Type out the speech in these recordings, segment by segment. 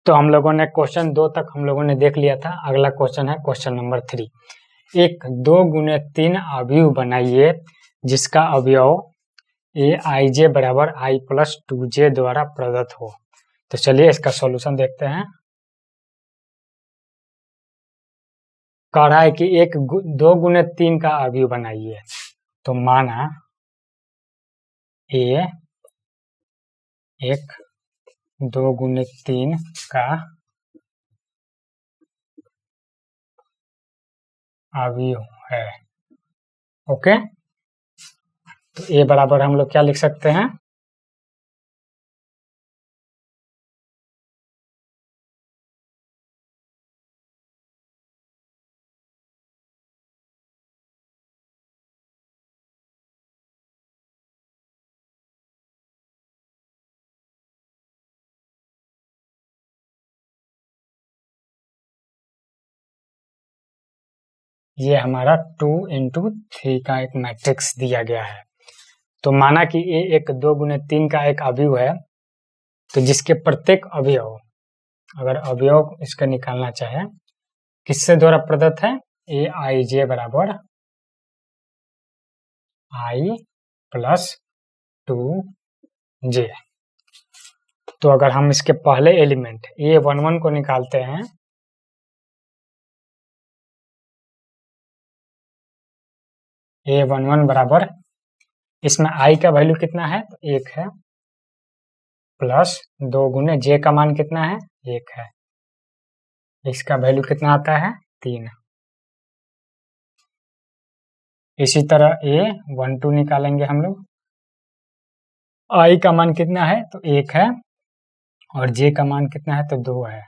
तो हम लोगों ने क्वेश्चन 2 तक हम लोगों ने देख लिया था। अगला क्वेश्चन है क्वेश्चन नंबर 3। एक 2 गुने 3 अवयव बनाइए जिसका अवयव aij बराबर i प्लस 2j द्वारा प्रदत्त हो। तो चलिए इसका सॉल्यूशन देखते हैं। कह रहा है कि एक 2 गुने 3 का अवयव बनाइए। तो माना ए एक 2 गुने 3 का अवयव है। ओके, तो ए बराबर हम लोग क्या लिख सकते हैं? ये हमारा 2 इंटू 3 का एक मैट्रिक्स दिया गया है। तो माना कि ये एक 2 गुने 3 का एक अवयव है, तो जिसके प्रत्येक अवयव, अगर अवयव इसका निकालना चाहे, किससे द्वारा प्रदत्त है? ए आई जे बराबर i प्लस 2j। तो अगर हम इसके पहले एलिमेंट a11 को निकालते हैं, a11 बराबर, इसमें i का वैल्यू कितना है? तो 1 है, प्लस 2 गुने j का मान कितना है? 1 है। इसका वैल्यू कितना आता है? 3। इसी तरह a12 निकालेंगे हम लोग। i का मान कितना है? तो 1 है, और j का मान कितना है? तो 2 है,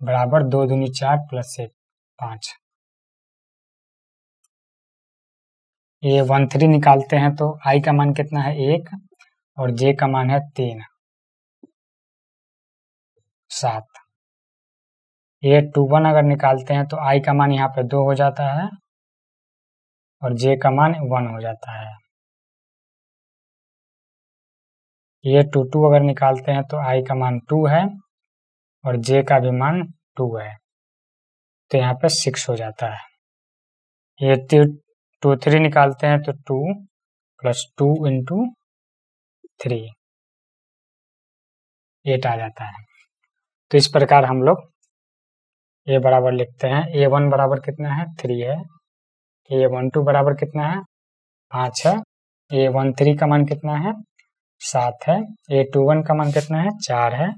बराबर 2 दूनी 4 प्लस 1 5। a13 निकालते हैं तो i का मान कितना है? 1, और j का मान है 3 7। a21 अगर निकालते हैं तो i का मान यहाँ पे 2 हो जाता है, और j का मान 1 हो जाता है। a22 अगर निकालते हैं तो i का मान 2 है, और j का भी मान 2 है, तो यहाँ पे 6 हो जाता है। a23 निकालते हैं तो 2 प्लस 2 इंटू 3 8 आ जाता है। तो इस प्रकार हम लोग a बराबर लिखते हैं। a1 बराबर कितना है? 3 है। a12 बराबर कितना है? 5 है। a13 का मान कितना है? 7 है। a21 का मान कितना है? 4 है,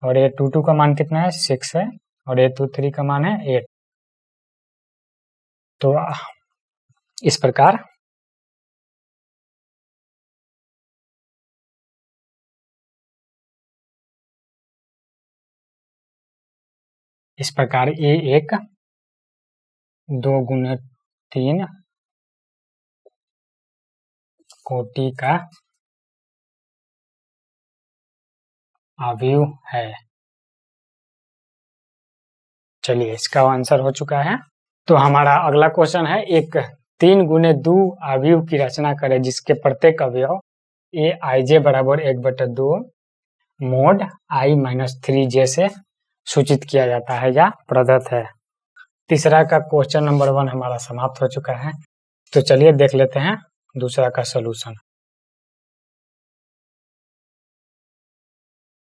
और a22 का मान कितना है? 6 है, और a23 का मान है 8। तो इस प्रकार a एक 2 गुने 3 कोटि का अवयव है। चलिए, इसका आंसर हो चुका है। तो हमारा अगला क्वेश्चन है, एक 3 गुने 2 अवयव की रचना करें जिसके प्रत्येक अवयव ए आई जे बराबर 1/2 मोड i माइनस 3j से सूचित किया जाता है या प्रदत्त है। तीसरा का क्वेश्चन नंबर 1 हमारा समाप्त हो चुका है। तो चलिए देख लेते हैं दूसरा का सॉल्यूशन।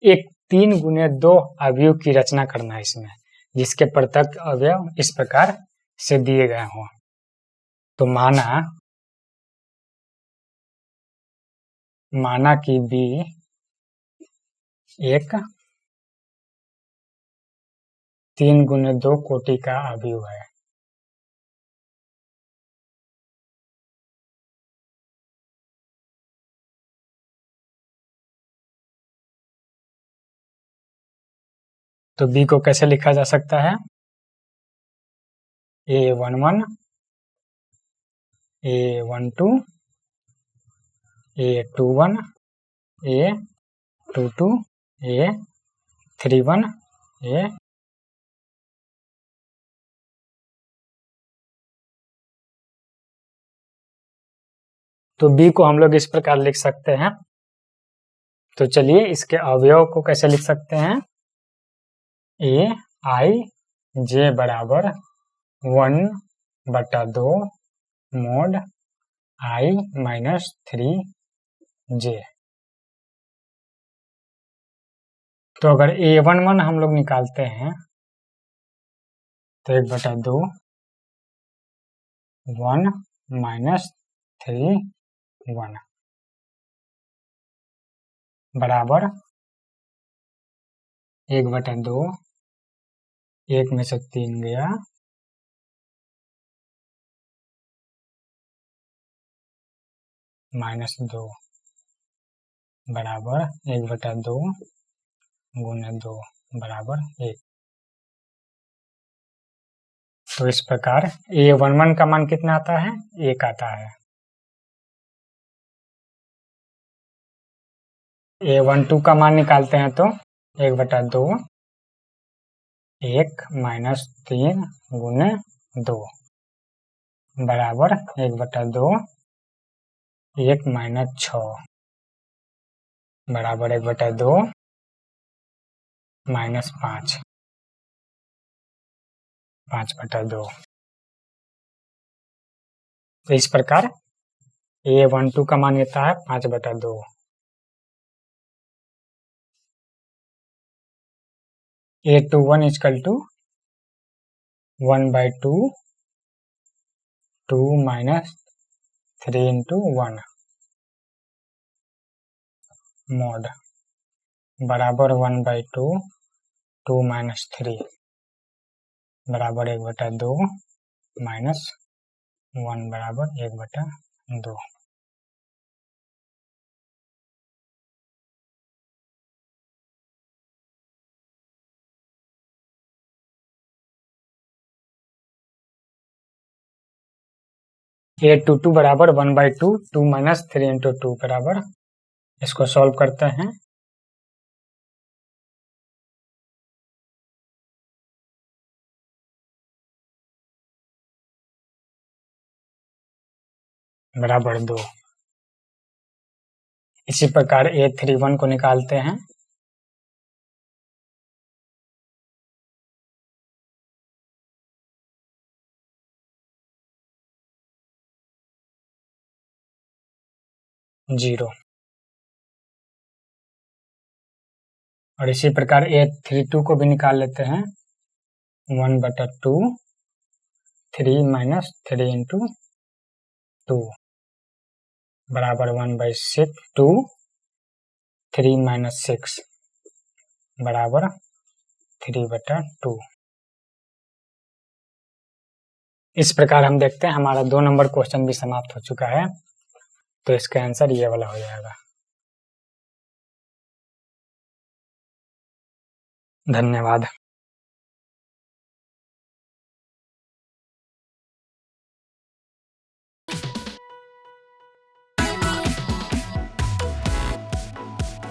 एक 3 गुने 2 अवयव की रचना करना है इसमें, जिसके प्रत्येक अवयव इस प्रकार से दिए गए हों। तो माना कि b एक 3 गुने 2 कोटि का अवयव है। तो b को कैसे लिखा जा सकता है? a11 a12 a21 a22 a31 a तो b को हम लोग इस प्रकार लिख सकते हैं। तो चलिए इसके अवयव को कैसे लिख सकते हैं? ए आई जे बराबर 1/2 mod I माइनस 3j। तो अगर A11 हम लोग निकालते हैं तो 1/2 1 माइनस 3 1 बराबर 1/2, 1 में से 3 गया, -2 बराबर 1/2 गुने 2 बराबर 1। तो इस प्रकार A11 का मान कितना आता है? 1 आता है। A12 का मान निकालते हैं तो 1/2 1 माइनस 3 गुने 2 बराबर 1/2 1 माइनस 6 बराबर 1/2 माइनस 5 5/2। तो इस प्रकार A12 का मान आता है 5/2। A21 equal to 1/2 2 minus 3 into 1 mod बराबर 1/2 2 माइनस 3 बराबर 1/2 माइनस 1 बराबर 1/2। A22 बराबर 1/2 2 माइनस 3 into 2 बराबर, इसको सॉल्व करते हैं। बराबर 2। इसी प्रकार A31 को निकालते हैं। जीरो। और इसी प्रकार A32 को भी निकाल लेते हैं। 1/2 3 माइनस 3 into 2 बराबर 1/6 2 3 माइनस 6 बराबर 3/2। इस प्रकार हम देखते हैं हमारा 2 नंबर क्वेश्चन भी समाप्त हो चुका है। तो इसका आंसर ये वाला हो जाएगा। धन्यवाद।